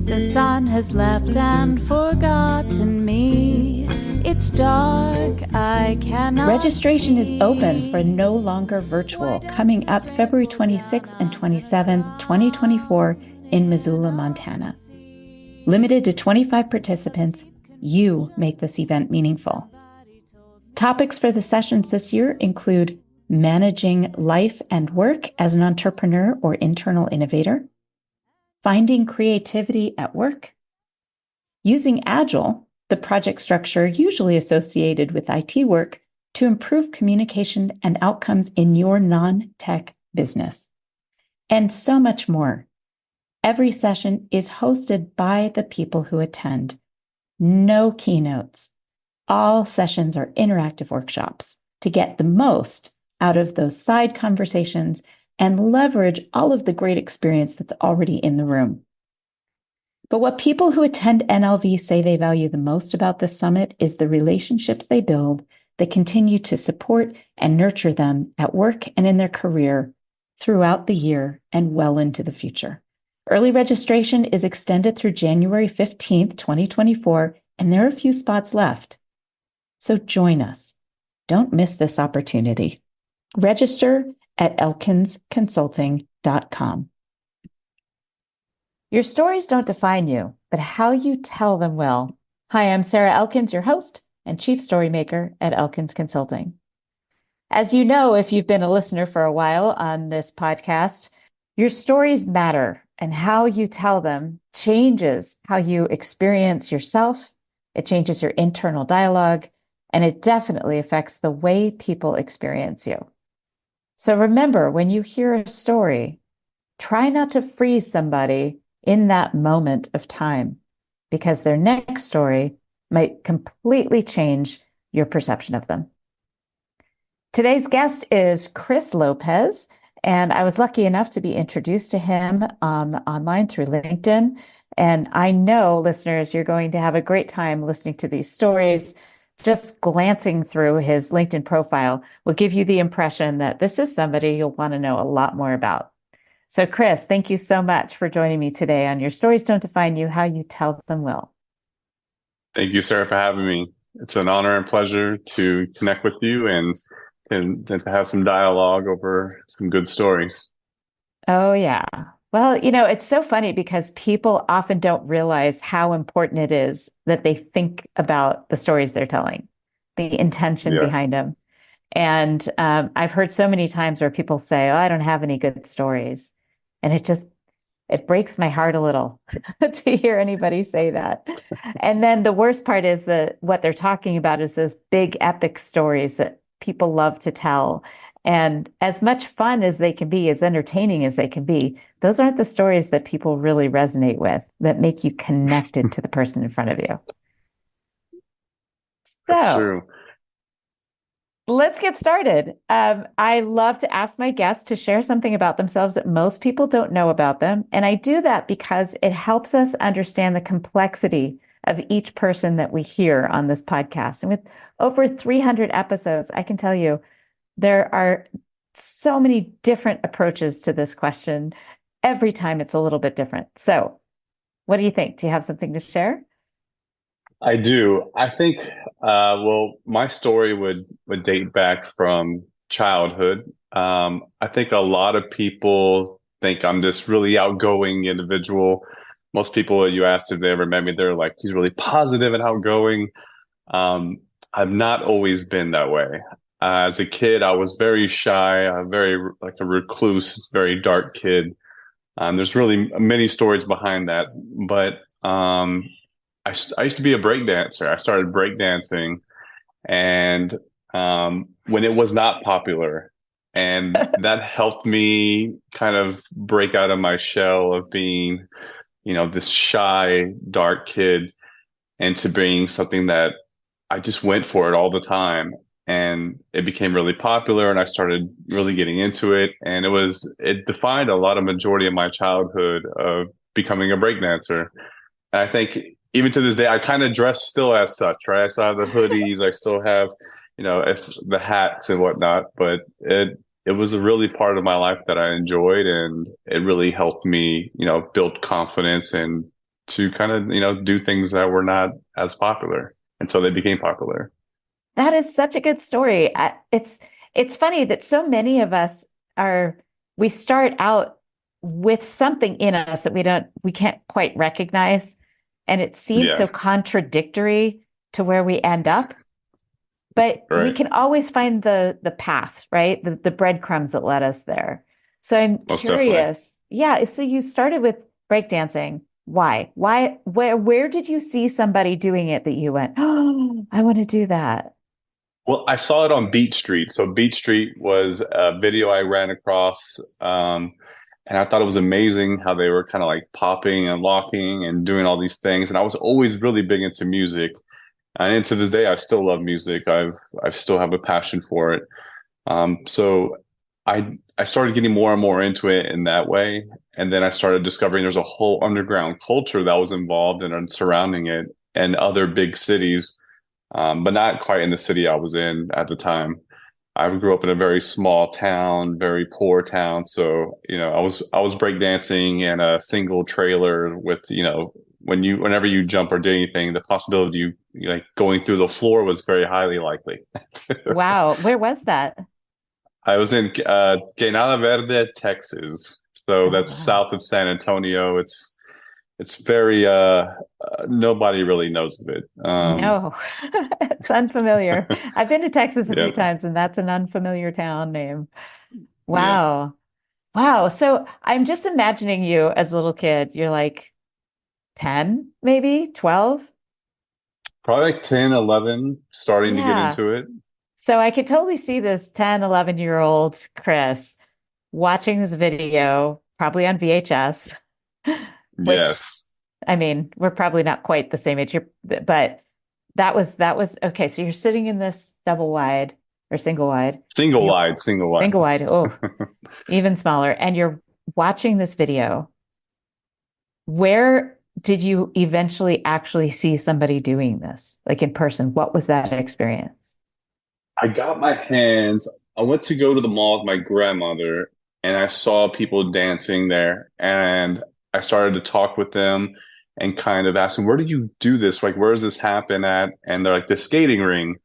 The sun has left and forgotten me. It's dark, I cannot Registration is open see. for No Longer Virtual, coming up February 26th and 27th, 2024 in Missoula, Montana. Limited to 25 participants, you make this event meaningful. Topics for the sessions this year include managing life and work as an entrepreneur or internal innovator, finding creativity at work, using Agile, the project structure usually associated with IT work, to improve communication and outcomes in your non-tech business, and so much more. Every session is hosted by the people who attend. No keynotes. All sessions are interactive workshops to get the most out of those side conversations and leverage all of the great experience that's already in the room. But what people who attend NLV say they value the most about this summit is the relationships they build that continue to support and nurture them at work and in their career throughout the year and well into the future. Early registration is extended through January 15th, 2024, and there are a few spots left. So join us. Don't miss this opportunity. Register at elkinsconsulting.com. Your stories don't define you, but how you tell them will. Hi, I'm Sarah Elkins, your host and Chief Storymaker at Elkins Consulting. As you know, if you've been a listener for a while on this podcast, your stories matter, and how you tell them changes how you experience yourself. It changes your internal dialogue, and it definitely affects the way people experience you. So remember, when you hear a story, try not to freeze somebody in that moment of time, because their next story might completely change your perception of them. Today's guest is Chris Lopez, and I was lucky enough to be introduced to him online through LinkedIn. And I know, listeners, you're going to have a great time listening to these stories. Just glancing through his LinkedIn profile will give you the impression that this is somebody you'll want to know a lot more about. So, Chris, thank you so much for joining me today on Your Stories Don't Define You, How You Tell Them Will. Thank you, Sarah, for having me. It's an honor and pleasure to connect with you and to have some dialogue over some good stories. Oh, yeah. Well, it's so funny because people often don't realize how important it is that they think about the stories they're telling, the intention behind them. And I've heard so many times where people say, "Oh, I don't have any good stories." And it breaks my heart a little to hear anybody say that. And then the worst part is that what they're talking about is those big epic stories that people love to tell. And as much fun as they can be, as entertaining as they can be, those aren't the stories that people really resonate with, that make you connected to the person in front of you. That's true. Let's get started. I love to ask my guests to share something about themselves that most people don't know about them. And I do that because it helps us understand the complexity of each person that we hear on this podcast. And with over 300 episodes, I can tell you there are so many different approaches to this question. Every time it's a little bit different. So what do you think? Do you have something to share? I do. I think, my story would date back from childhood. I think a lot of people think I'm this really outgoing individual. Most people that you asked if they ever met me, they're like, he's really positive and outgoing. I've not always been that way. As a kid, I was very shy, very like a recluse, very dark kid. There's really many stories behind that, but I used to be a break dancer. I started break dancing, and when it was not popular, and that helped me kind of break out of my shell of being, this shy, dark kid, into being something that I just went for it all the time. And it became really popular, and I started really getting into it. And it defined a lot of majority of my childhood of becoming a breakdancer. And I think even to this day, I kind of dress still as such, right? I still have the hoodies, I still have, if the hats and whatnot, but it was a really part of my life that I enjoyed, and it really helped me, build confidence and to kind of, do things that were not as popular until they became popular. That is such a good story. It's funny that so many of us are we start out with something in us that we can't quite recognize, and it seems Yeah, so contradictory to where we end up. But we right. can always find the path, right? The breadcrumbs that led us there. So I'm Most definitely. curious. Yeah, so you started with breakdancing. Why? Why? Where did you see somebody doing it that you went, oh, I want to do that? Well, I saw it on Beat Street. So Beat Street was a video I ran across. And I thought it was amazing how they were kind of like popping and locking and doing all these things. And I was always really big into music. And to this day, I still love music. I still have a passion for it. So I started getting more and more into it in that way. And then I started discovering there's a whole underground culture that was involved and surrounding it and other big cities, but not quite in the city I was in at the time. I grew up in a very small town, very poor town. So, I was breakdancing in a single trailer with, whenever you jump or do anything, the possibility you like going through the floor was very highly likely. Wow, where was that? I was in Canala Verde, Texas. So Oh, that's wow. south of San Antonio. It's very nobody really knows of it. No, it's unfamiliar. I've been to Texas a few Yeah, times, and that's an unfamiliar town name. yeah. Wow. Wow. So I'm just imagining you as a little kid. You're like 10, maybe 12. Probably like 10, 11, starting to get Yeah. into it. So I could totally see this 10, 11-year-old Chris watching this video, probably on VHS, which, Yes. I mean, we're probably not quite the same age, but that was okay. So you're sitting in this double wide or single wide. Single You wide, single wide. single wide. Oh, even smaller. And you're watching this video. Where did you eventually actually see somebody doing this, like in person? What was that experience? I got my hands. I went to go to the mall with my grandmother and I saw people dancing there. And I started to talk with them and kind of ask them, where did you do this? Like, where does this happen at? And they're like, the skating ring.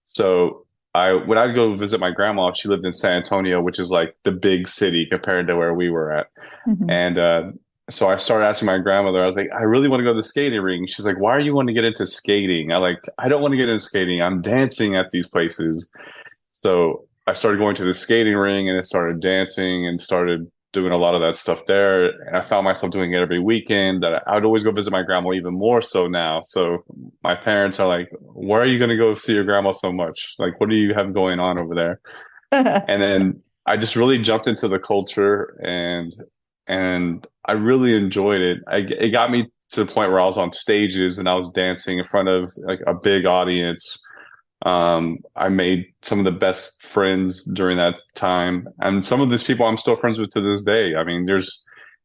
So when I go visit my grandma, she lived in San Antonio, which is like the big city compared to where we were at. Mhm. And so I started asking my grandmother, I was like, I really want to go to the skating ring. She's like, why are you want to get into skating? I don't want to get into skating. I'm dancing at these places. So I started going to the skating ring and I started dancing and started doing a lot of that stuff there. And I found myself doing it every weekend. That I would always go visit my grandma even more so now. So my parents are like, where are you going to go see your grandma so much? Like, what do you have going on over there? And then I just really jumped into the culture and I really enjoyed it. It got me to the point where I was on stages and I was dancing in front of like a big audience. I made some of the best friends during that time, and some of these people I'm still friends with to this day. I mean, there's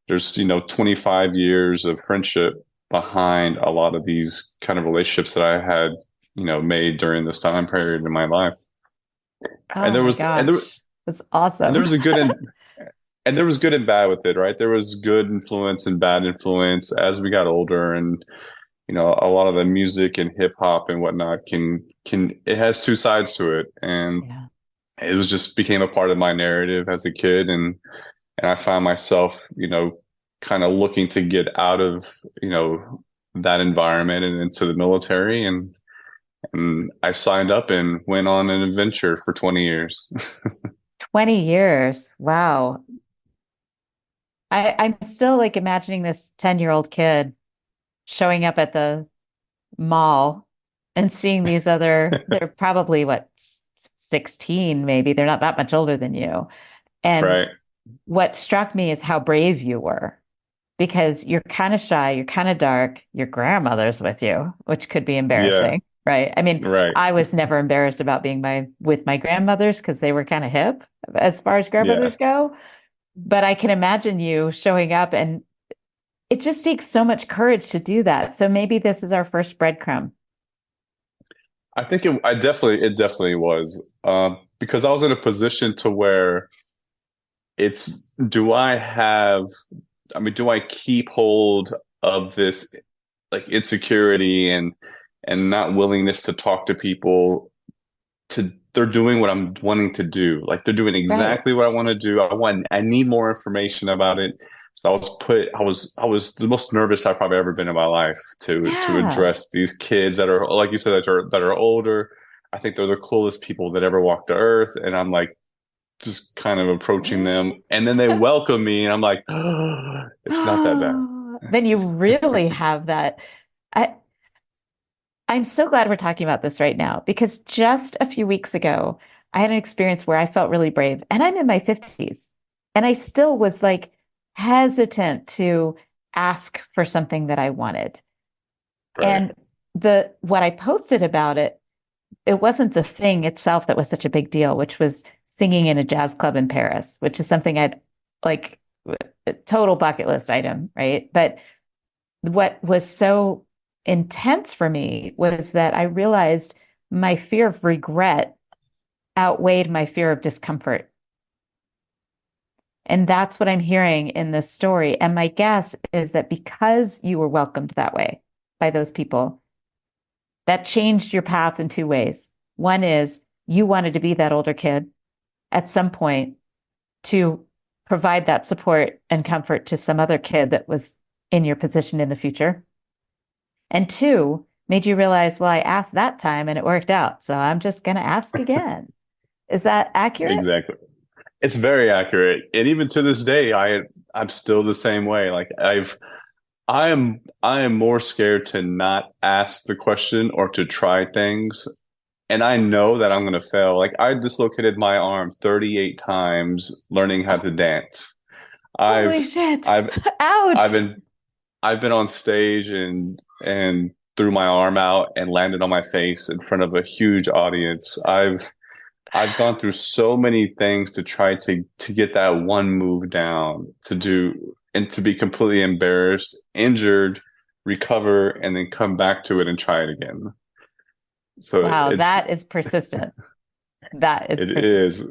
25 years of friendship behind a lot of these kind of relationships that I had made during this time period in my life. And Oh there my was and there gosh. That's and there awesome. was a good and there was good and bad with it, right? There was good influence and bad influence as we got older, and a lot of the music and hip hop and whatnot can it has two sides to it, and Yeah. it was just became a part of my narrative as a kid, and I found myself, kind of looking to get out of that environment and into the military, and I signed up and went on an adventure for 20 years. 20 years. Wow. I'm still like imagining this 10-year-old kid showing up at the mall and seeing these they're probably what, 16 maybe. They're not that much older than you. And Right. what struck me is how brave you were because you're kind of shy, you're kind of dark, your grandmother's with you, which could be Yeah. embarrassing, right? I mean, Right. I was never embarrassed about being with my grandmothers because they were kind of hip as far as Yeah. grandmothers go. But I can imagine you showing up and it just takes so much courage to do that. So maybe this is our first breadcrumb. I think it definitely was because I was in a position to where it's do I have, I mean, do I keep hold of this like insecurity and not willingness to talk to people to they're doing what I'm wanting to do. Like they're doing Right. exactly what I want to do. I need more information about it. So I was the most nervous I've probably ever been in my life to Yeah. address these kids that are like you said that are older. I think they're the coolest people that ever walked the earth. And I'm like just kind of approaching them. And then they welcome me and I'm like, oh, it's not that bad. Then you really have that. I, I'm so glad we're talking about this right now because just a few weeks ago, I had an experience where I felt really brave, and I'm in my 50s, and I still was like hesitant to ask for something that I wanted. Right. And the what I posted about it, it wasn't the thing itself that was such a big deal, which was singing in a jazz club in Paris, which is something I'd like a total bucket list item, right? But what was so intense for me was that I realized my fear of regret outweighed my fear of discomfort. And that's what I'm hearing in this story. And my guess is that because you were welcomed that way by those people, that changed your path in two ways. One is you wanted to be that older kid at some point to provide that support and comfort to some other kid that was in your position in the future. And two, made you realize, well, I asked that time and it worked out. So I'm just going to ask again. Is that accurate? Exactly. It's very accurate. And even to this day, I'm still the same way. Like I am more scared to not ask the question or to try things. And I know that I'm gonna fail. Like I dislocated my arm 38 times learning how Oh, to dance. holy I've shit. I've I've Ouch. been I've been on stage and threw my arm out and landed on my face in front of a huge audience. I've gone through so many things to try to get that one move down to do and to be completely embarrassed, injured, recover, and then come back to it and try it again. So Wow, that is persistent. That is it persistent. is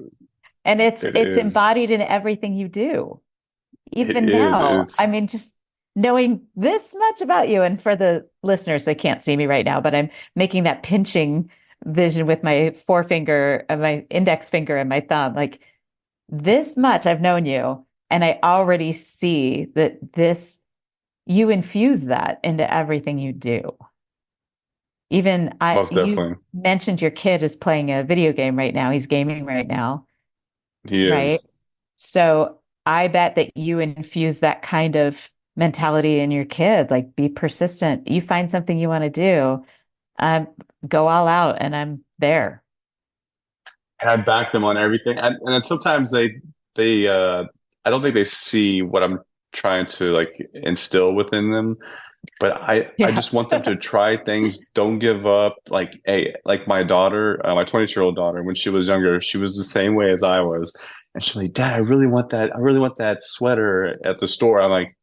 And it it's is embodied in everything you do. it Even is now, I it's mean, just knowing this much about you, and for the listeners, they can't see me right now, but I'm making that pinching vision with my forefinger and my index finger and my thumb. Like this much I've known you, and I already see that this, you infuse that into everything you do. Even most you definitely mentioned your kid is playing a video game right now. He's gaming right now, he right? is. So I bet that you infuse that kind of mentality in your kid, like be persistent. You find something you want to do, um, go all out, and I'm there. And I back them on everything. And then sometimes they I don't think they see what I'm trying to like instill within them. But I Yeah. just want them to try things. Don't give up. Like like my daughter, my 20-year-old daughter, when she was younger, she was the same way as I was. And she's like, Dad, I really want that. I really want that sweater at the store. I'm like,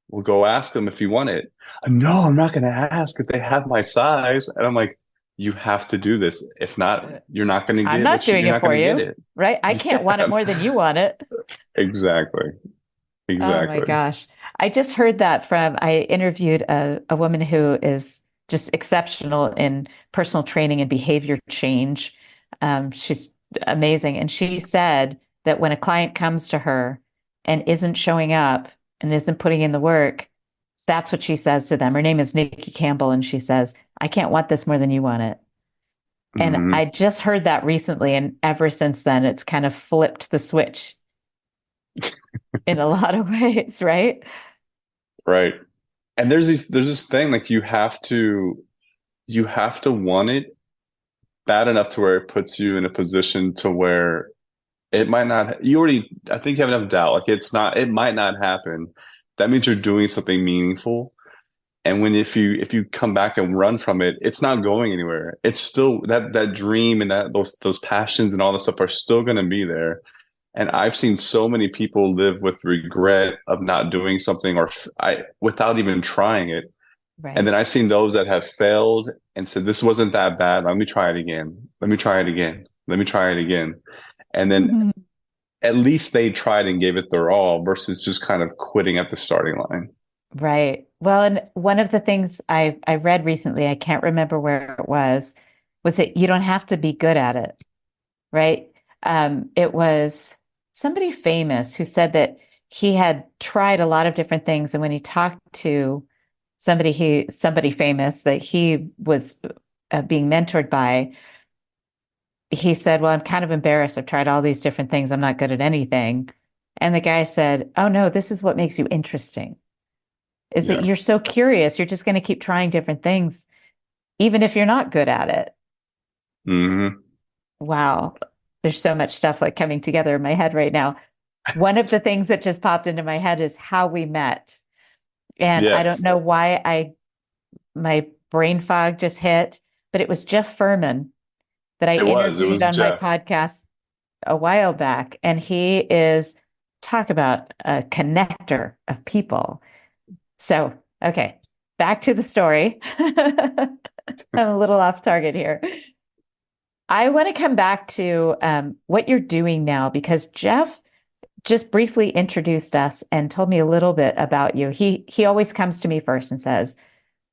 well, go ask them if you want it. No, I'm not going to ask if they have my size. And I'm like, you have to do this. If not, you're not going to I'm get not doing you're it not going for to get you, it. right? I can't want it Yeah, more than you want it. exactly. Oh my Exactly. gosh. I just heard that from, I interviewed a woman who is just exceptional in personal training and behavior change. She's amazing. And she said that when a client comes to her and isn't showing up and isn't putting in the work, that's what she says to them. Her name is Nikki Campbell, and she says, I can't want this more than you want it. And I Hmm. just heard that recently. And ever since then, it's kind of flipped the switch in a lot of ways, right? Right. And there's this thing like you have to want it bad enough to where it puts you in a position to where it might not you already I think you have enough doubt like it might not happen. That means you're doing something meaningful. And when if you come back and run from it, it's not going anywhere. It's still that dream and that those passions and all this stuff are still going to be there. And I've seen so many people live with regret of not doing something I without even trying it. And Right. then I've seen those that have failed and said, this wasn't that bad. Let me try it again. Let me try it again. Let me try it again. And then, Mhm. at least they tried and gave it their all versus just kind of quitting at the starting line. Right. Well, and one of the things I read recently, I can't remember where it was that you don't have to be good at it, right? It was somebody famous who said that he had tried a lot of different things, and when he talked to somebody famous that he was being mentored by, he said, "Well, I'm kind of embarrassed. I've tried all these different things. I'm not good at anything." And the guy said, "Oh no, this is what makes you interesting. Is that Yeah. you're so curious. You're just going to keep trying different things, even if you're not good at it." Hmm. Wow. There's so much stuff like coming together in my head right now. One of the things that just popped into my head is how we met. And I don't Yes, know why my brain fog just hit, but it was Jeff Furman that I it was. It interviewed was on my Jeff. podcast a while back. And he is, talk about a connector of people. So, okay, back to the story. I'm a little off target here. I want to come back to what you're doing now because Jeff just briefly introduced us and told me a little bit about you. He always comes to me first and says,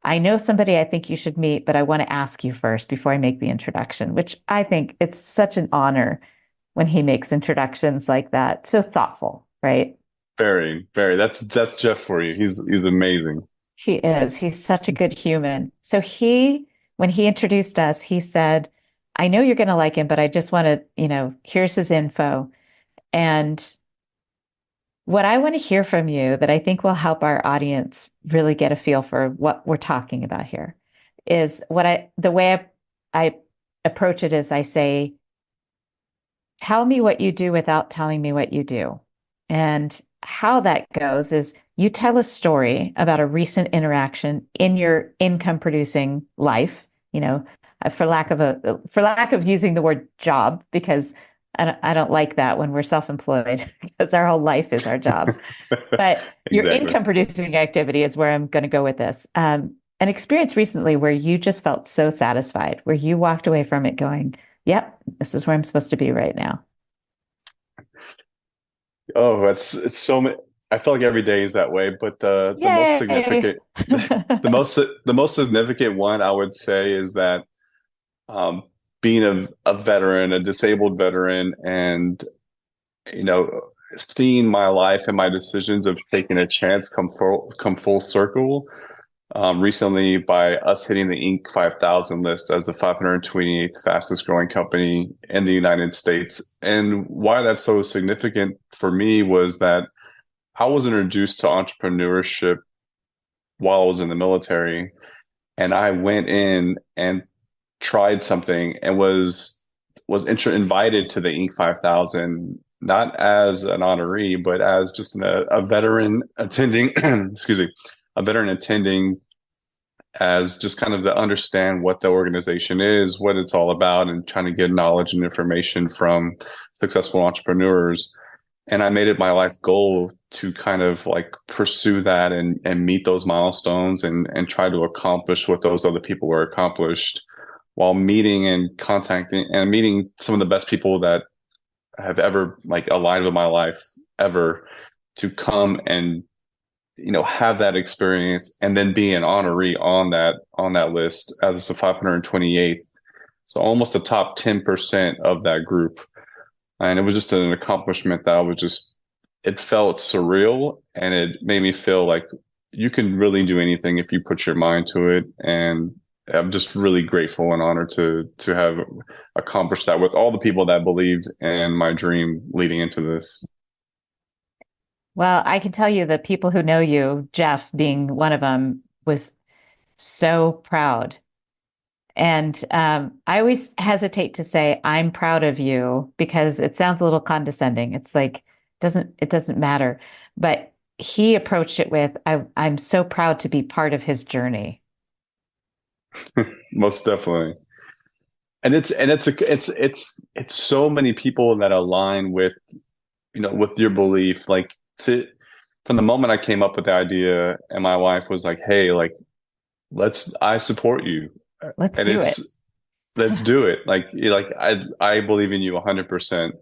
"I know somebody I think you should meet, but I want to ask you first before I make the introduction," which I think it's such an honor when he makes introductions like that. So thoughtful, right? Very, very. That's Jeff for you. He's amazing. He is. He's such a good human. So when he introduced us, he said, "I know you're going to like him, but I just want to, here's his info." And what I want to hear from you that I think will help our audience really get a feel for what we're talking about here is the way I approach it is I say, "Tell me what you do without telling me what you do." And how that goes is you tell a story about a recent interaction in your income producing life, for lack of using the word job, because I don't like that when we're self-employed because our whole life is our job. But your Exactly. income producing activity is where I'm going to go with this. An experience recently where you just felt so satisfied, where you walked away from it going, "Yep, this is where I'm supposed to be right now." Oh, it's so many. I feel like every day is that way, but the most Yay. significant, the most significant one I would say is that um, being a veteran, a disabled veteran, and you know, seeing my life and my decisions of taking a chance come full circle. Recently, by us hitting the Inc. 5000 list as the 528th fastest growing company in the United States. And why that's so significant for me was that I was introduced to entrepreneurship while I was in the military. And I went in and tried something and invited to the Inc. 5000, not as an honoree, but as just a veteran attending, excuse me, a veteran attending as just kind of to understand what the organization is, what it's all about, and trying to get knowledge and information from successful entrepreneurs. And I made it my life goal to kind of like pursue that and meet those milestones and try to accomplish what those other people were accomplished while meeting and contacting and meeting some of the best people that have ever like aligned with my life ever to come and have that experience and then be an honoree on that list as the 528th, so almost the top 10% of that group. And it was just an accomplishment that it felt surreal, and it made me feel like you can really do anything if you put your mind to it. And I'm just really grateful and honored to have accomplished that with all the people that believed in my dream leading into this. Well, I can tell you the people who know you, Jeff being one of them, was so proud. And I always hesitate to say I'm proud of you because it sounds a little condescending. It's like it doesn't matter. But he approached it with, I'm so proud to be part of his journey." Most definitely. And it's so many people that align with your belief. Like from the moment I came up with the idea, and my wife was like, "Hey, like I support you," Let's and do it. let's do it. Like I believe in you 100%.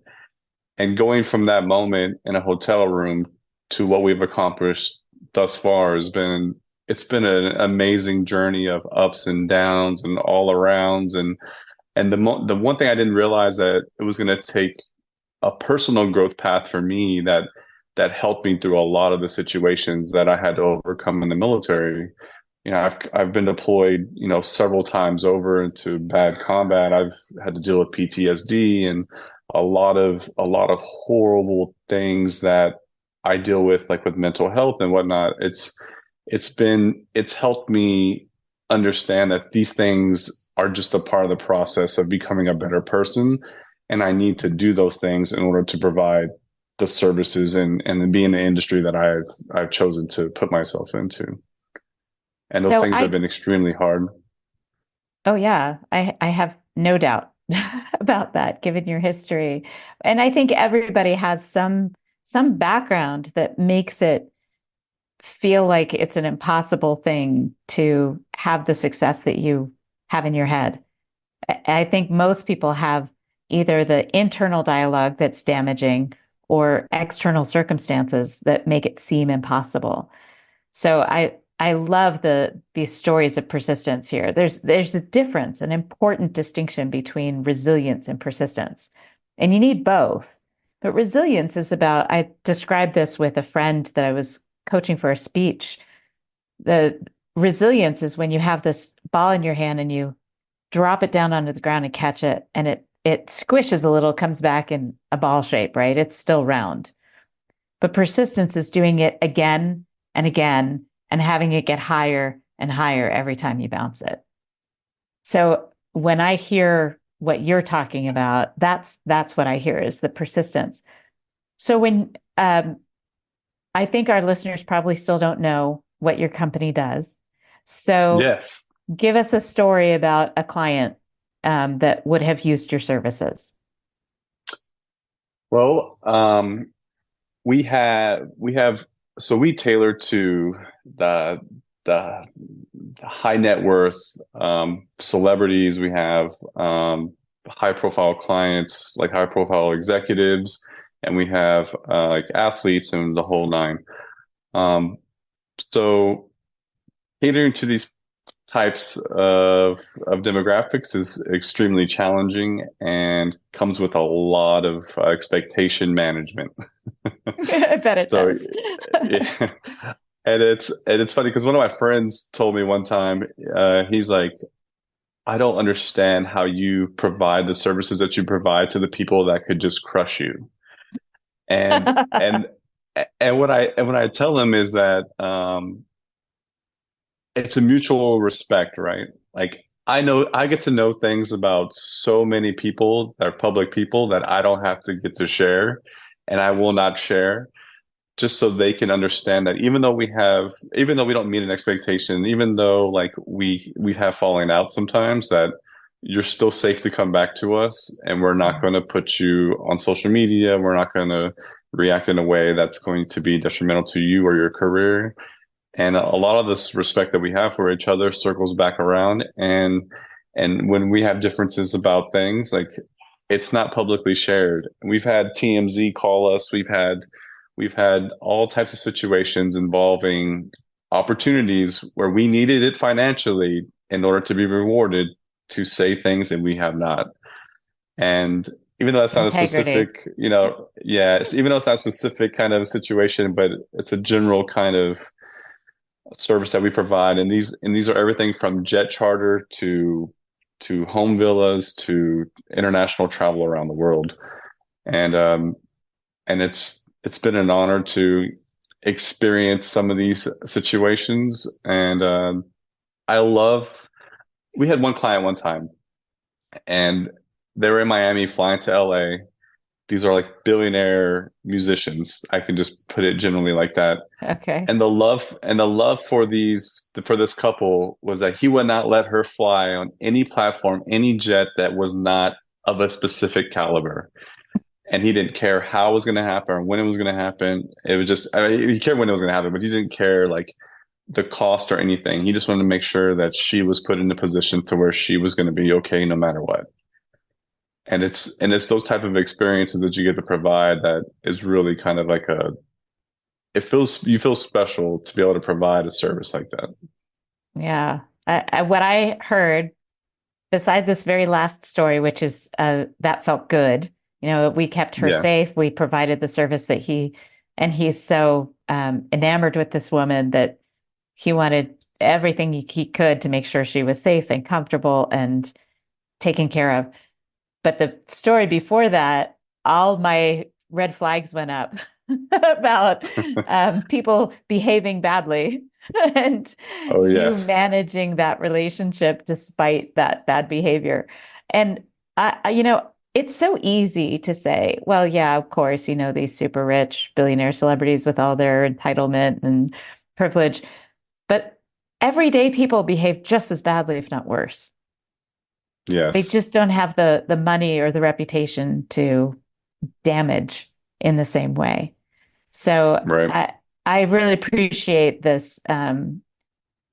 and going from that moment in a hotel room to what we've accomplished thus far it's been an amazing journey of ups and downs and all arounds. And the one thing I didn't realize that it was going to take a personal growth path for me that helped me through a lot of the situations that I had to overcome in the military. I've been deployed, several times over into bad combat. I've had to deal with PTSD and a lot of horrible things that I deal with, like with mental health and whatnot. It's helped me understand that these things are just a part of the process of becoming a better person, and I need to do those things in order to provide the services and be in the industry that I've chosen to put myself into. And those So things have been extremely hard. oh yeah, I have no doubt about that, given your history. And I think everybody has some background that makes it feel like it's an impossible thing to have the success that you have in your head. I think most people have either the internal dialogue that's damaging or external circumstances that make it seem impossible. So I love these stories of persistence here. There's a difference, an important distinction between resilience and persistence. And you need both. But resilience is about, I described this with a friend that I was coaching for a speech. The resilience is when you have this ball in your hand and you drop it down onto the ground and catch it, and it squishes a little, comes back in a ball shape, right? It's still round. But persistence is doing it again and again and having it get higher and higher every time you bounce it. So when I hear what you're talking about, that's what I hear is the persistence. So when I think our listeners probably still don't know what your company does. So Yes. give us a story about a client that would have used your services. Well, we have so we tailor to the high net worth celebrities. We have high profile clients, like high profile executives, and we have like athletes and the whole nine. Um, so catering to these types of demographics is extremely challenging and comes with a lot of expectation management. I bet it So does. yeah. And it's funny because one of my friends told me one time, he's like, I don't understand how you provide the services that you provide to the people that could just crush you. And and and what I tell him is that it's a mutual respect, right? Like I get to know things about so many people that are public people that I don't have to get to share, and I will not share, just so they can understand that even though we don't meet an expectation, even though like we have falling out sometimes, that you're still safe to come back to us, and we're not going to put you on social media. We're not going to react in a way that's going to be detrimental to you or your career. And a lot of this respect that we have for each other circles back around. And when we have differences about things, like it's not publicly shared. We've had TMZ call us. We've had all types of situations involving opportunities where we needed it financially in order to be rewarded to say things that we have not. And even though that's not a Integrity. specific, even though it's not a specific kind of situation, but it's a general kind of service that we provide. And these are everything from jet charter to home villas to international travel around the world. And it's been an honor to experience some of these situations. And I love. We had one client one time, and they were in Miami flying to LA. These are like billionaire musicians. I can just put it generally like that. Okay. And the love for this couple was that he would not let her fly on any platform, any jet that was not of a specific caliber. And he didn't care how it was going to happen or when it was going to happen. It was just, I mean, he cared when it was going to happen, but he didn't care like the cost or anything. He just wanted to make sure that she was put in a position to where she was going to be okay no matter what. and it's those type of experiences that you get to provide that is really kind of like you feel special to be able to provide a service like that. Yeah. What I heard, beside this very last story, which is that felt good. We kept her Yeah. safe. We provided the service and he's so enamored with this woman that he wanted everything he could to make sure she was safe and comfortable and taken care of. But the story before that, all my red flags went up about people behaving badly and Oh you yes. managing that relationship despite that bad behavior. And it's so easy to say, well, yeah, of course, these super rich billionaire celebrities with all their entitlement and privilege, but everyday people behave just as badly, if not worse. They Yes. just don't have the money or the reputation to damage in the same way. So Right. I really appreciate this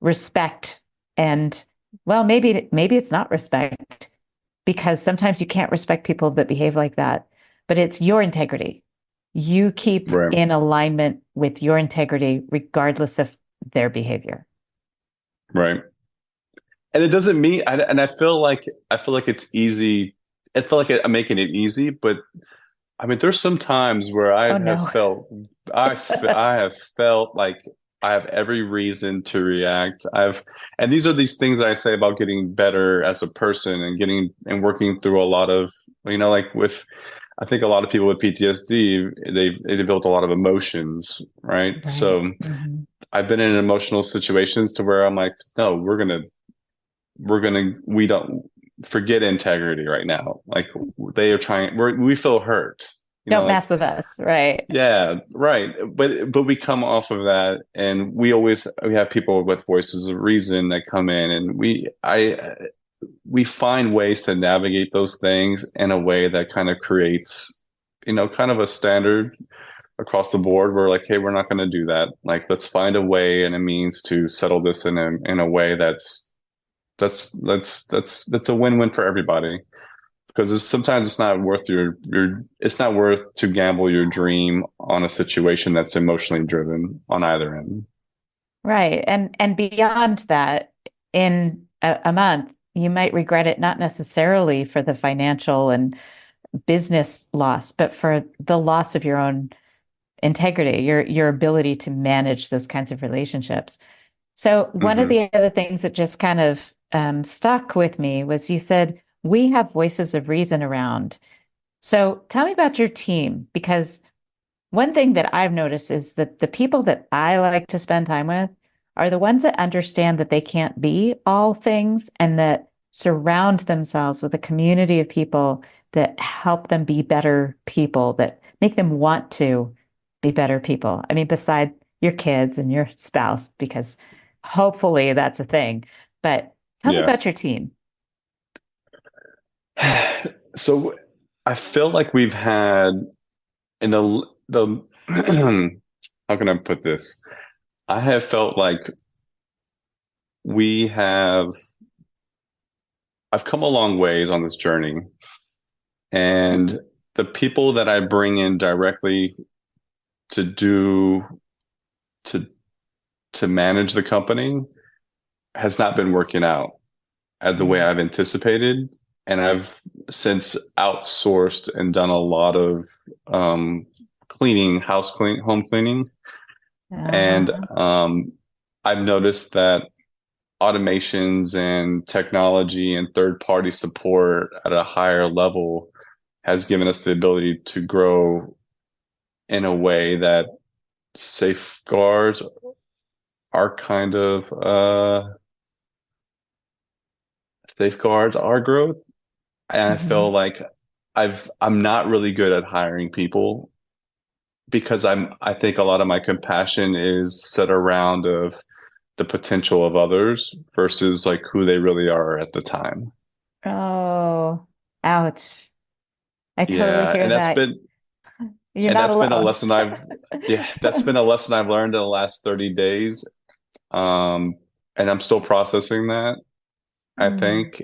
respect and well, maybe it's not respect because sometimes you can't respect people that behave like that, but it's your integrity. You keep Right. in alignment with your integrity regardless of their behavior. Right. And it doesn't mean, and I feel like it's easy. I feel like I'm making it easy, but I mean, there's some times where Oh no. I have felt like I have every reason to react. And these are these things that I say about getting better as a person and working through a lot of, like I think a lot of people with PTSD, they developed a lot of emotions, right? Right. So Hmm. I've been in emotional situations to where I'm like, no, we don't forget integrity right now. Like they are trying, we feel hurt, Don't like, mess with us. Right. yeah, right. But we come off of that and we have people with voices of reason that come in and we find ways to navigate those things in a way that kind of creates, kind of a standard across the board. We're like, hey, we're not going to do that. Like, let's find a way and a means to settle this in a way that's a win-win for everybody because sometimes it's not worth it's not worth to gamble your dream on a situation that's emotionally driven on either end. Right. And beyond that, in a month, you might regret it not necessarily for the financial and business loss, but for the loss of your own integrity, your ability to manage those kinds of relationships. So one of Hmm. the other things that just kind of stuck with me was you said we have voices of reason around. So tell me about your team, because one thing that I've noticed is that the people that I like to spend time with are the ones that understand that they can't be all things and that surround themselves with a community of people that help them be better people, that make them want to be better people. I mean, beside your kids and your spouse, because hopefully that's a thing. But tell me Yeah. about your team. So I feel like we've had in the how can I put this? I have felt like we have I've come a long ways on this journey, and the people that I bring in directly to do to to manage the company has not been working out as the way Mm. I've anticipated. And I've since outsourced and done a lot of um, home cleaning. And Uh-huh. I've noticed that automations and technology and third party support at a higher level has given us the ability to grow in a way that safeguards our kind of safeguards our growth. And I Hmm. feel like I'm not really good at hiring people because I think a lot of my compassion is set around of the potential of others versus like who they really are at the time. Oh, ouch. I totally Yeah, hear that. You're and not that's been a alone. lesson I've yeah, that's been a lesson I've learned in the last 30 days. Um and I'm still processing that, I Mm. think.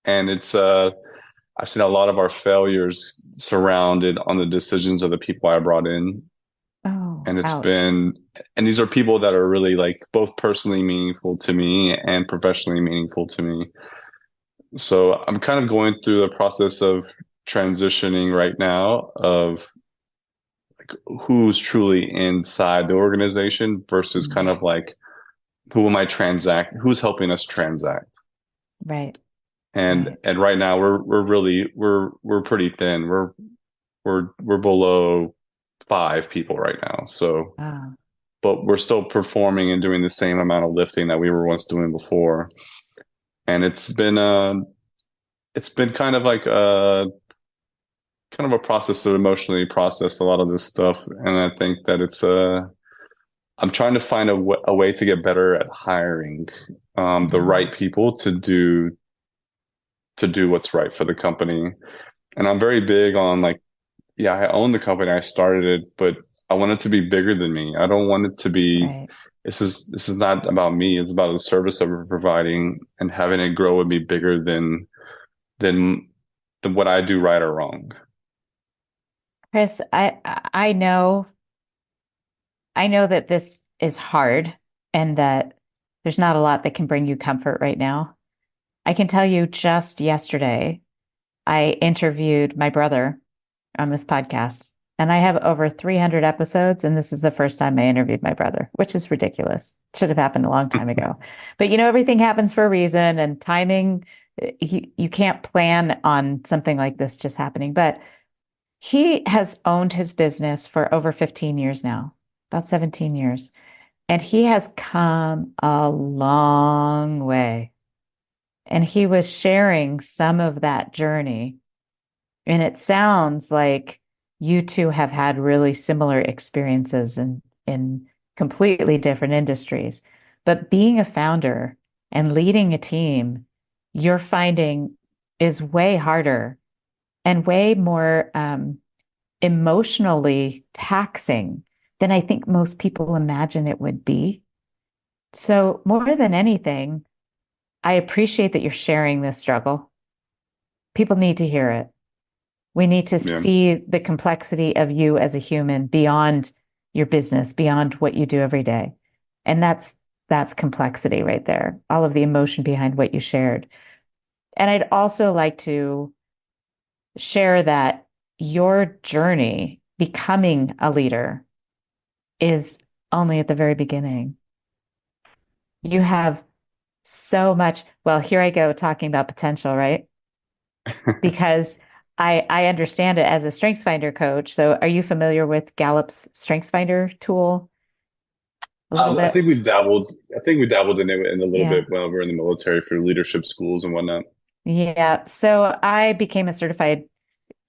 And I've seen a lot of our failures surrounded on the decisions of the people I brought in. Oh, And it's ouch. been, and these are people that are really like both personally meaningful to me and professionally meaningful to me. So I'm kind of going through the process of transitioning right now of like who's truly inside the organization versus kind Mm. of like who am I transact, who's helping us transact. Right, And right. right now we're really we're pretty thin. We're below 5 people right now. So Oh, but we're still performing and doing the same amount of lifting that we were once doing before. And it's been kind of like kind of a process to emotionally process a lot of this stuff. And I think that it's I'm trying to find a way to get better at hiring the mm, right people to do what's right for the company. And I'm very big on like, yeah, I own the company, I started it, but I want it to be bigger than me. I don't want it to be right. this is not about me. It's about the service that we're providing and having it grow and be bigger than than what I do right or wrong. Chris, I know that this is hard and that there's not a lot that can bring you comfort right now. I can tell you just yesterday, I interviewed my brother on this podcast, and I have over 300 episodes, and this is the first time I interviewed my brother, which is ridiculous. Should have happened a long time ago. But everything happens for a reason, and timing, you can't plan on something like this just happening. But he has owned his business for over 15 years now, about 17 years, and he has come a long way. And he was sharing some of that journey. And it sounds like you two have had really similar experiences in completely different industries. But being a founder and leading a team, you're finding is way harder and way more emotionally taxing than I think most people imagine it would be. So, more than anything, I appreciate that you're sharing this struggle. People need to hear it. We need to Yeah. see the complexity of you as a human beyond your business, beyond what you do every day. And that's complexity right there. All of the emotion behind what you shared. And I'd also like to share that your journey becoming a leader is only at the very beginning. You have so much. Well, here I go talking about potential, right? Because I understand it as a StrengthsFinder coach. So are you familiar with Gallup's StrengthsFinder tool a little I bit? think we dabbled. I think we dabbled in it in a little bit Yeah. while we were in the military for leadership schools and whatnot. Yeah. So I became a certified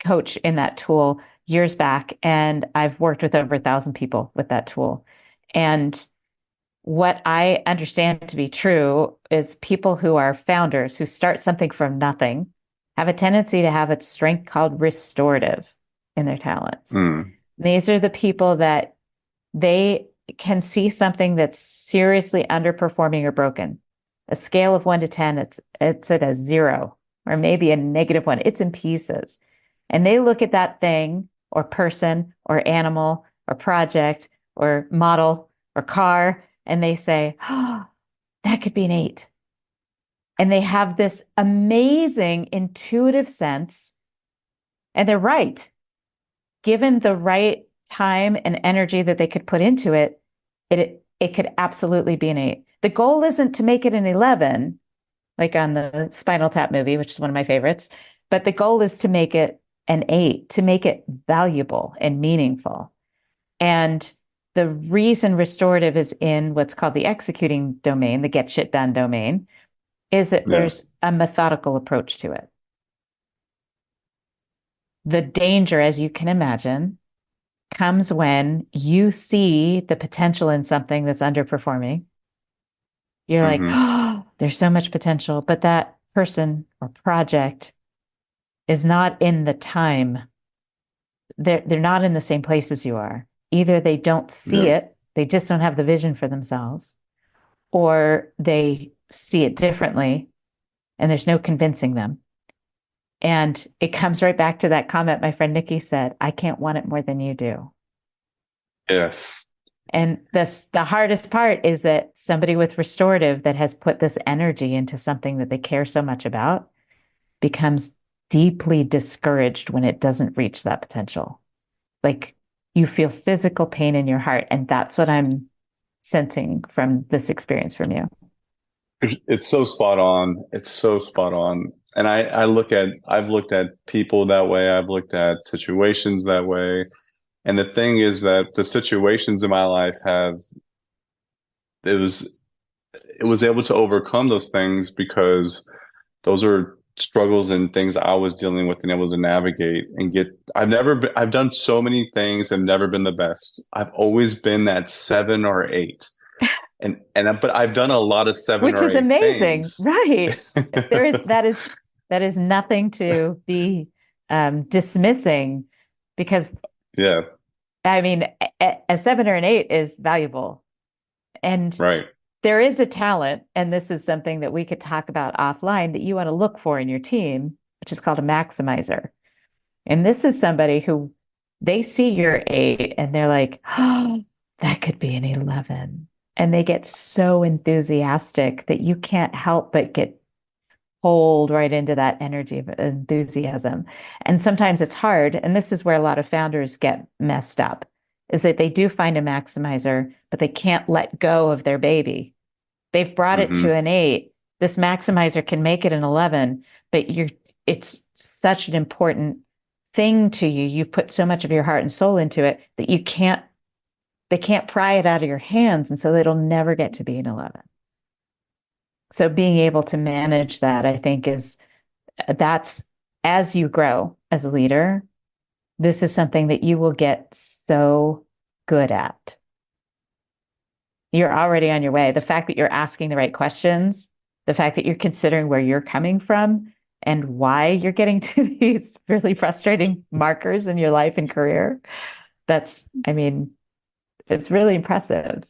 coach in that tool years back, and I've worked with over 1,000 people with that tool. And what I understand to be true is people who are founders who start something from nothing have a tendency to have a strength called restorative in their talents. Mm, These are the people that they can see something that's seriously underperforming or broken. A scale of 1 to 10, it's at a 0 or maybe a -1. It's in pieces. And they look at that thing or person or animal or project or model or car and they say, oh, that could be an 8. And they have this amazing intuitive sense. And they're right. Given the right time and energy that they could put into it, it could absolutely be an 8. The goal isn't to make it an 11, like on the Spinal Tap movie, which is one of my favorites, but the goal is to make it an 8, to make it valuable and meaningful. And the reason restorative is in what's called the executing domain, the get shit done domain, is that yeah. there's a methodical approach to it. The danger, as you can imagine, comes when you see the potential in something that's underperforming. You're like, Hmm. oh, there's so much potential, but that person or project is not in the time. They're not in the same place as you are. Either they don't see Yeah. it, they just don't have the vision for themselves, or they see it differently and there's no convincing them. And it comes right back to that comment my friend Nikki said, I can't want it more than you do. Yes. And the hardest part is that somebody with restorative that has put this energy into something that they care so much about becomes deeply discouraged when it doesn't reach that potential. Like you feel physical pain in your heart. And that's what I'm sensing from this experience from you. It's so spot on. It's so spot on. And I've looked at people that way. I've looked at situations that way. And the thing is that the situations in my life it was, it was able to overcome those things because those are struggles and things I was dealing with and able to navigate and I've done so many things and never been the best. I've always been that 7 or 8. But I've done a lot of seven Which or is eight amazing, things. right? There is that is nothing to be dismissing because Yeah, I mean a 7 or an 8 is valuable. And right. there is a talent, and this is something that we could talk about offline that you want to look for in your team, which is called a maximizer. And this is somebody who they see your 8 and they're like, oh, that could be an 11. And they get so enthusiastic that you can't help but get pulled right into that energy of enthusiasm. And sometimes it's hard. And this is where a lot of founders get messed up, is that they do find a maximizer, but they can't let go of their baby. They've brought it to Hmm. an 8. This maximizer can make it an 11, but it's such an important thing to you. You've put so much of your heart and soul into it that they can't pry it out of your hands. And so it'll never get to be an 11. So being able to manage that, I think that's as you grow as a leader, this is something that you will get so good at. You're already on your way. The fact that you're asking the right questions, the fact that you're considering where you're coming from and why you're getting to these really frustrating markers in your life and career, I mean, it's really impressive.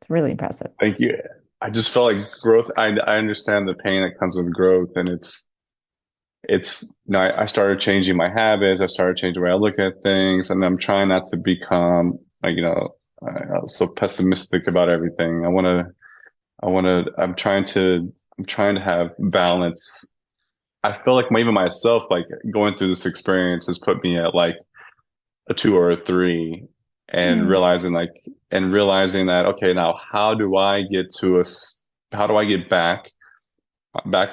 It's really impressive. Thank you. I just felt like growth. I understand the pain that comes with growth, and I started changing my habits. I started changing the way I look at things, and I'm trying not to become like so pessimistic about everything. I'm trying to have balance. I feel like even myself, like going through this experience has put me at like a 2 or a 3 and Hmm. realizing that, okay, now how do I get back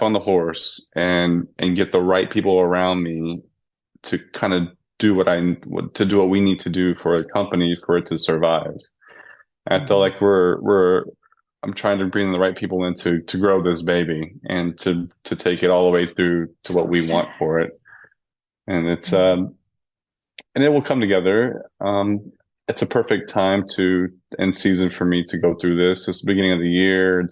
on the horse and get the right people around me to kind of do what we need to do for a company for it to survive. And I feel Hmm. like I'm trying to bring the right people in to grow this baby and to take it all the way through to what we want for it. And and it will come together. It's a perfect time to end season for me to go through this. It's the beginning of the year.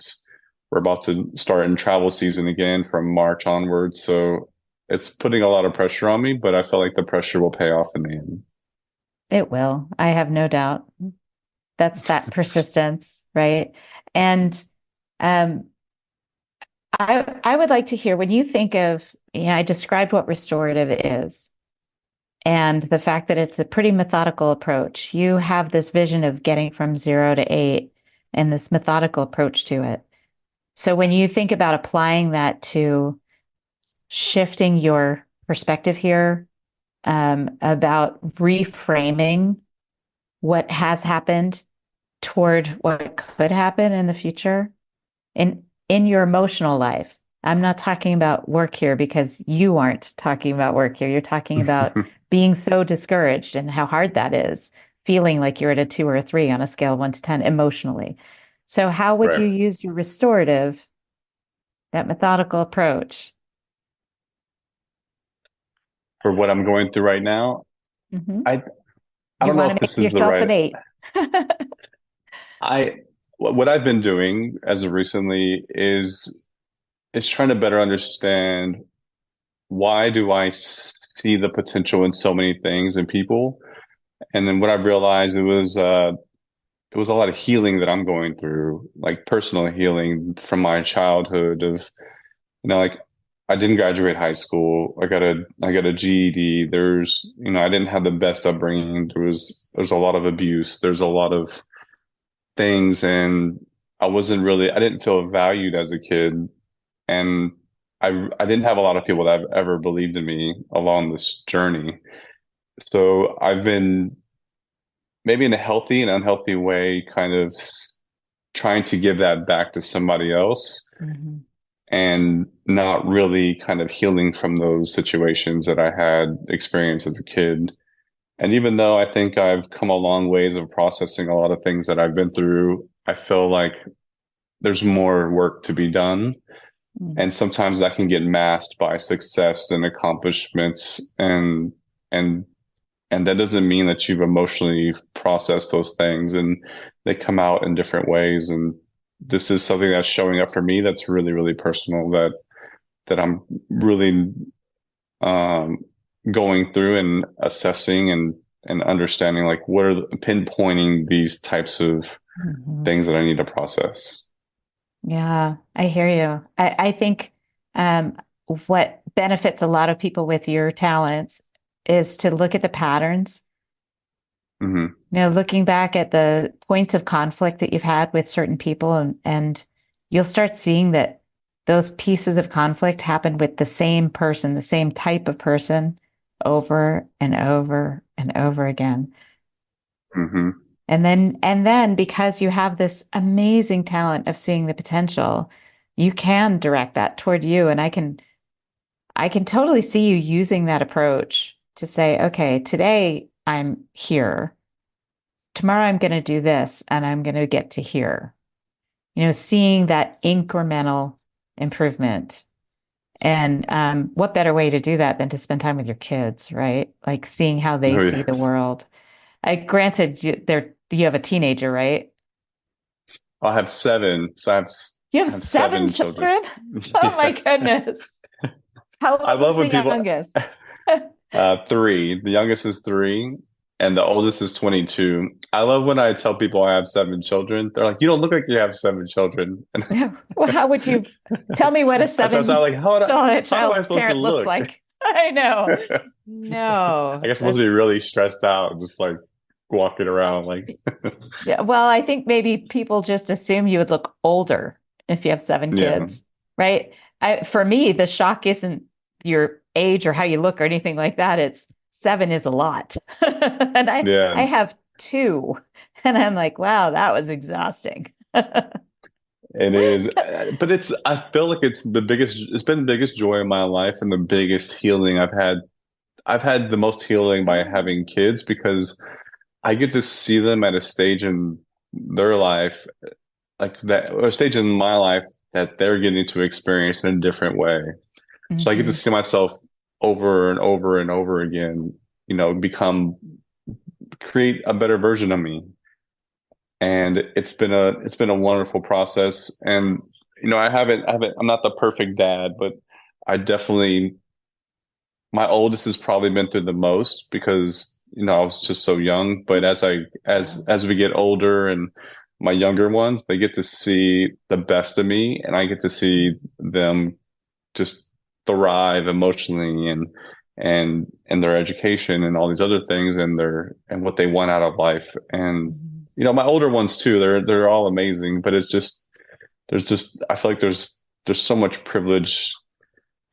We're about to start in travel season again from March onwards. So it's putting a lot of pressure on me, but I feel like the pressure will pay off in the end. It will. I have no doubt. That's that persistence, right? And um, I would like to hear when you think of, I described what restorative is and the fact that it's a pretty methodical approach. You have this vision of getting from 0 to 8 and this methodical approach to it. So when you think about applying that to shifting your perspective here, about reframing what has happened toward what could happen in the future in your emotional life. I'm not talking about work here because you aren't talking about work here. You're talking about being so discouraged and how hard that is, feeling like you're at a 2 or a 3 on a scale of 1 to 10 emotionally. So how would Right. you use your restorative, that methodical approach? For what I'm going through right now, Hmm. I I You don't know want to if this make is the yourself right an 8. I what I've been doing as of recently is trying to better understand why do I see the potential in so many things and people. And then what I've realized it was a lot of healing that I'm going through, like personal healing from my childhood of like I didn't graduate high school. I got a GED. I didn't have the best upbringing. There's a lot of abuse. There's a lot of things, and I didn't feel valued as a kid, and I didn't have a lot of people that have ever believed in me along this journey. So I've been maybe in a healthy and unhealthy way, kind of trying to give that back to somebody else Hmm. and not really kind of healing from those situations that I had experienced as a kid. And even though I think I've come a long ways of processing a lot of things that I've been through, I feel like there's more work to be done. And sometimes that can get masked by success and accomplishments and and that doesn't mean that you've emotionally processed those things, and they come out in different ways. And this is something that's showing up for me that's really, really personal that I'm really um, going through and assessing and understanding, like what are pinpointing these types of Hmm. things that I need to process. Yeah, I hear you. I think um, what benefits a lot of people with your talents is to look at the patterns. Hmm. Looking back at the points of conflict that you've had with certain people, and you'll start seeing that those pieces of conflict happen with the same person, the same type of person over and over and over again. Hmm. And then because you have this amazing talent of seeing the potential, you can direct that toward you. And I can totally see you using that approach to say, okay, today I'm here. Tomorrow I'm going to do this and I'm going to get to here. Seeing that incremental improvement. And what better way to do that than to spend time with your kids, right? Like seeing how they Oh see the yes, world. Granted, you have a teenager, right? I have seven. So You I have have seven seven children. children? Oh my Yeah. goodness. How I old is love when the people, youngest? three. The youngest is three, and the oldest is 22. I love when I tell people I have seven children. They're like, "You don't look like you have seven children." And Well, how would you tell me what a I tell them seven like, child how am I child supposed to parent looks look? like? I know. I No, guess I'm supposed to that's be really stressed out, just like walking around like, yeah. Well, I think maybe people just assume you would look older if you have seven yeah, kids, right? For me, the shock isn't your age or how you look or anything like that. It's seven is a lot. And I yeah. have two, and I'm like, wow, that was exhausting. It is, but I feel like it's been the biggest joy of my life and the biggest healing I've had. I've had the most healing by having kids because I get to see them at a stage in their life, like that, or a stage in my life that they're getting to experience in a different way. So I get to Hmm. see myself over and over and over again, create a better version of me. And it's been a wonderful process. And I'm not the perfect dad, but I definitely my oldest has probably been through the most because I was just so young. But Yeah. as we get older, and my younger ones, they get to see the best of me, and I get to see them just thrive emotionally and their education and all these other things and what they want out of life. And Mhm. my older ones too, they're all amazing, but there's just I feel like there's so much privilege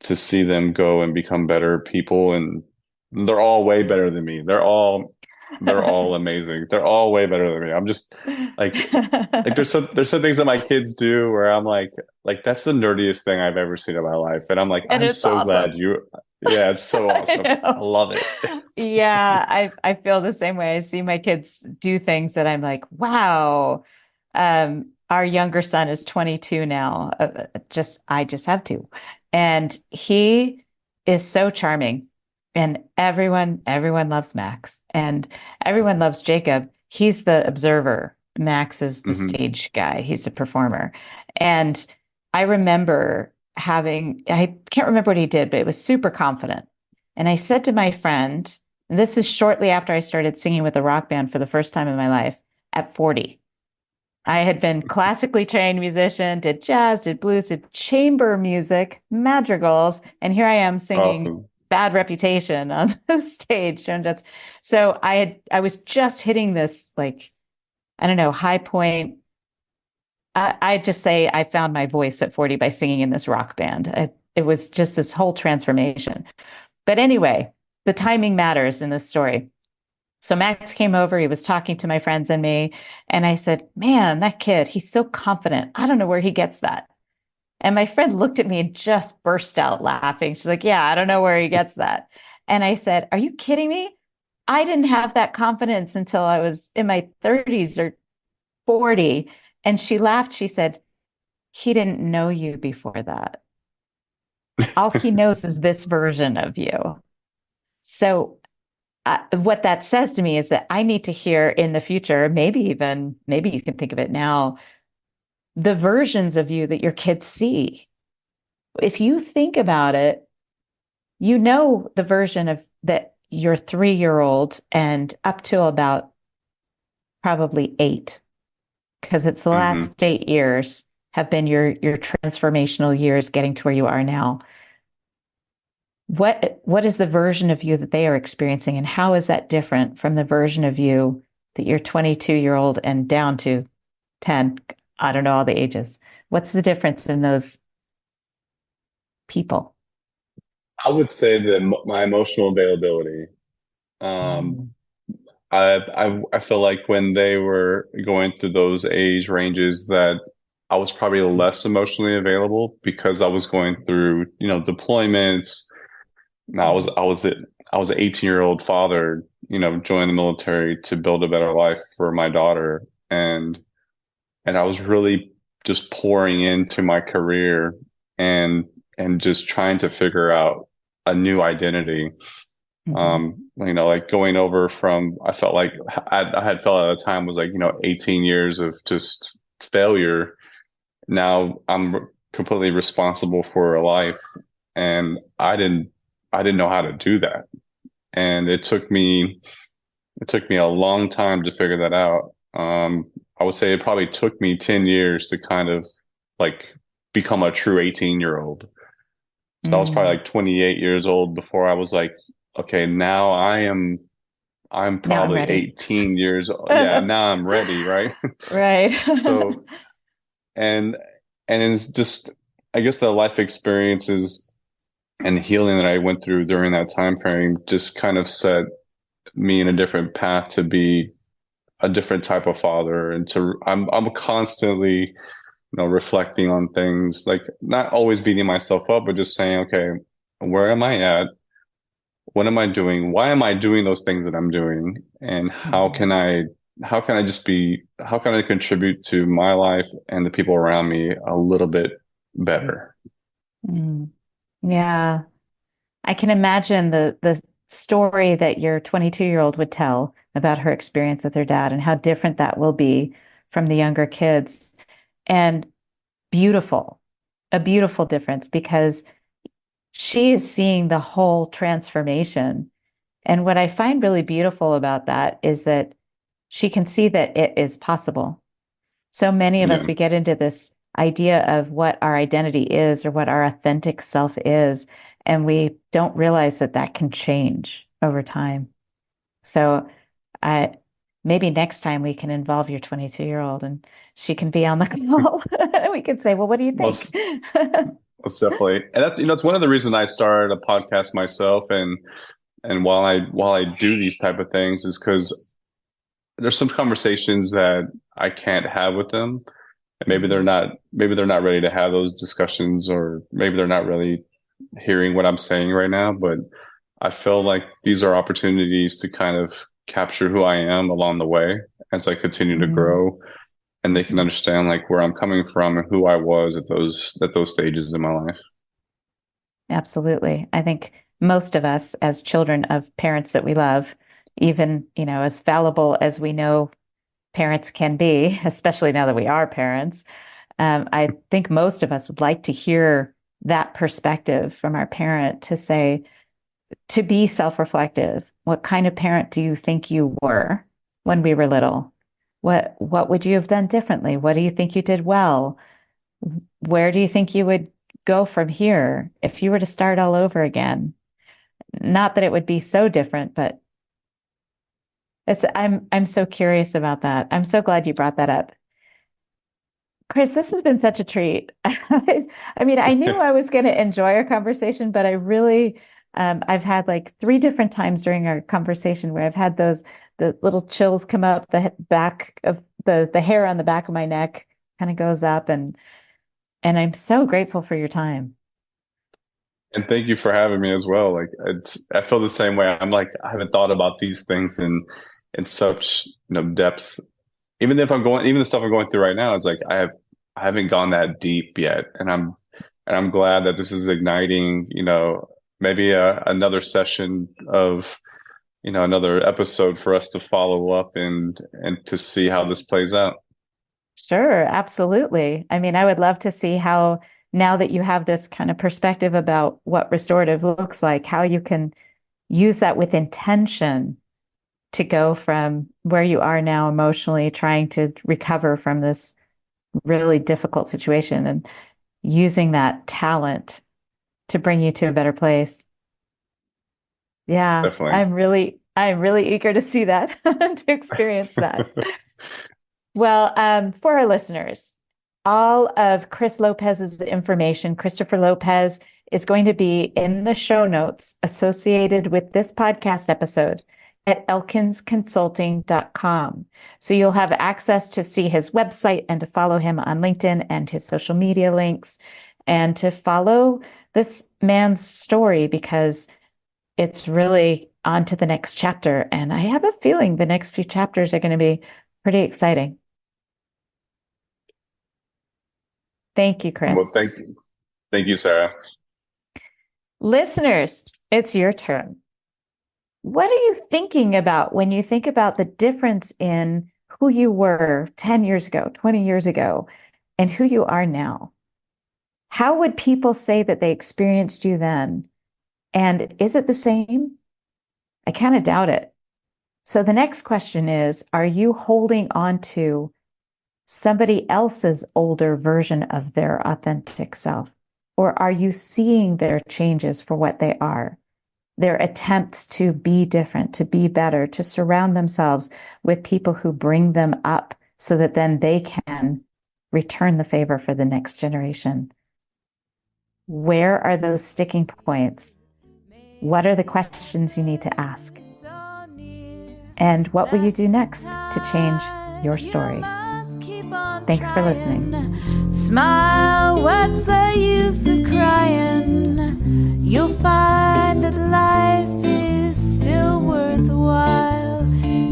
to see them go and become better people, and they're all way better than me. They're all amazing. They're all way better than me. I'm just like there's some things that my kids do where I'm like that's the nerdiest thing I've ever seen in my life, and I'm like, And I'm it's so glad awesome. you. Yeah, it's so I awesome. I know. love it. Yeah, I feel the same way. I see my kids do things that I'm like, wow. Our younger son is 22 now. I just have two. And he is so charming. And everyone loves Max. And everyone loves Jacob. He's the observer. Max is the Hmm. stage guy. He's the performer. And I remember I can't remember what he did, but it was super confident. And I said to my friend, and this is shortly after I started singing with a rock band for the first time in my life at 40. I had been classically trained musician, did jazz, did blues, did chamber music, madrigals, and here I am singing Awesome. Bad Reputation on the stage. So I was just hitting this like, I don't know, high point. I just say I found my voice at 40 by singing in this rock band. It was just this whole transformation. But anyway, the timing matters in this story. So Max came over, he was talking to my friends and me, and I said, "Man, that kid, he's so confident. I don't know where he gets that." And my friend looked at me and just burst out laughing. She's like, "Yeah, I don't know where he gets that." And I said, "Are you kidding me? I didn't have that confidence until I was in my 30s or 40." And she laughed. She said, "He didn't know you before that. All he knows is this version of you." So what that says to me is that I need to hear in the future, maybe you can think of it now, the versions of you that your kids see. If you think about it, you know the version of that your 3-year-old and up to about probably 8, because it's the Hmm. last 8 years have been your transformational years getting to where you are now. What is the version of you that they are experiencing, and how is that different from the version of you that your 22-year-old and down to 10? I don't know all the ages. What's the difference in those people? I would say that my emotional availability. Um, Mm, I feel like when they were going through those age ranges that I was probably less emotionally available because I was going through, deployments. Now mm, I was an 18-year-old father, joined the military to build a better life for my daughter. And I was really just pouring into my career and just trying to figure out a new identity. mhm, Like going over from, I felt like I had felt at the time was like, 18 years of just failure. Now I'm completely responsible for a life, and I didn't know how to do that. And it took me a long time to figure that out. I would say it probably took me 10 years to kind of like become a true 18-year-old. So I was probably mm. like 28 years old before I was like, okay, I'm Now I'm probably ready. 18 years old. Yeah, now I'm ready, right? Right. So and it's just I guess the life experiences and healing that I went through during that time frame just kind of set me in a different path to be a different type of father, and I'm constantly, reflecting on things, like not always beating myself up, but just saying, okay, where am I at? What am I doing? Why am I doing those things that I'm doing? And Mhm. how can I contribute to my life and the people around me a little bit better? Mm. Yeah. I can imagine the story that your 22-year-old would tell about her experience with her dad and how different that will be from the younger kids. And beautiful, a beautiful difference because she is seeing the whole transformation. And what I find really beautiful about that is that she can see that it is possible. So many of us, Yeah. we get into this idea of what our identity is or what our authentic self is, and we don't realize that that can change over time. So I maybe next time we can involve your 22-year-old and she can be on the call. We could say, well, what do you Well, think? it's definitely, and that's, it's one of the reasons I started a podcast myself. And while I do these type of things is because there's some conversations that I can't have with them. And Mhm. maybe they're not ready to have those discussions, or maybe they're not really hearing what I'm saying right now. But I feel like these are opportunities to kind of capture who I am along the way as I continue to Mhm. grow, and they can Mhm. understand like where I'm coming from and who I was at those stages in my life. Absolutely. I think most of us, as children of parents that we love, even, as fallible as we know parents can be, especially now that we are parents, I think most of us would like to hear that perspective from our parent to say, to be self-reflective. What kind of parent do you think you were when we were little? What would you have done differently? What do you think you did well? Where do you think you would go from here if you were to start all over again? Not that it would be so different, but I'm so curious about that. I'm so glad you brought that up. Chris, this has been such a treat. I mean, I knew I was going to enjoy our conversation, but I really, I've had like three different times during our conversation where I've had the little chills come up, the back of the hair on the back of my neck kind of goes up, and I'm so grateful for your time. And thank you for having me as well. Like I feel the same way. I'm like, I haven't thought about these things in such, depth. Even the stuff I'm going through right now, it's like I haven't gone that deep yet. And I'm glad that this is igniting, maybe another session of, another episode for us to follow up and to see how this plays out. Sure, absolutely. I mean, I would love to see how, now that you have this kind of perspective about what restorative looks like, how you can use that with intention to go from where you are now emotionally, trying to recover from this really difficult situation and using that talent to bring you to a better place. Yeah, Definitely. I'm really eager to see that, to experience that. Well, for our listeners, all of Chris Lopez's information, Kristopher Lopez, is going to be in the show notes associated with this podcast episode at elkinsconsulting.com. So you'll have access to see his website and to follow him on LinkedIn and his social media links and to follow this man's story because it's really on to the next chapter. And I have a feeling the next few chapters are going to be pretty exciting. Thank you, Chris. Well, thank you. Thank you, Sarah. Listeners, it's your turn. What are you thinking about when you think about the difference in who you were 10 years ago, 20 years ago, and who you are now? How would people say that they experienced you then? And is it the same? I kind of doubt it. So the next question is, are you holding on to somebody else's older version of their authentic self? Or are you seeing their changes for what they are? Their attempts to be different, to be better, to surround themselves with people who bring them up so that then they can return the favor for the next generation. Where are those sticking points? What are the questions you need to ask? And what will you do next to change your story? Thanks for listening. Smile, what's the use of crying? You'll find that life is still worthwhile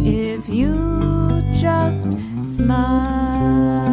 if you just smile.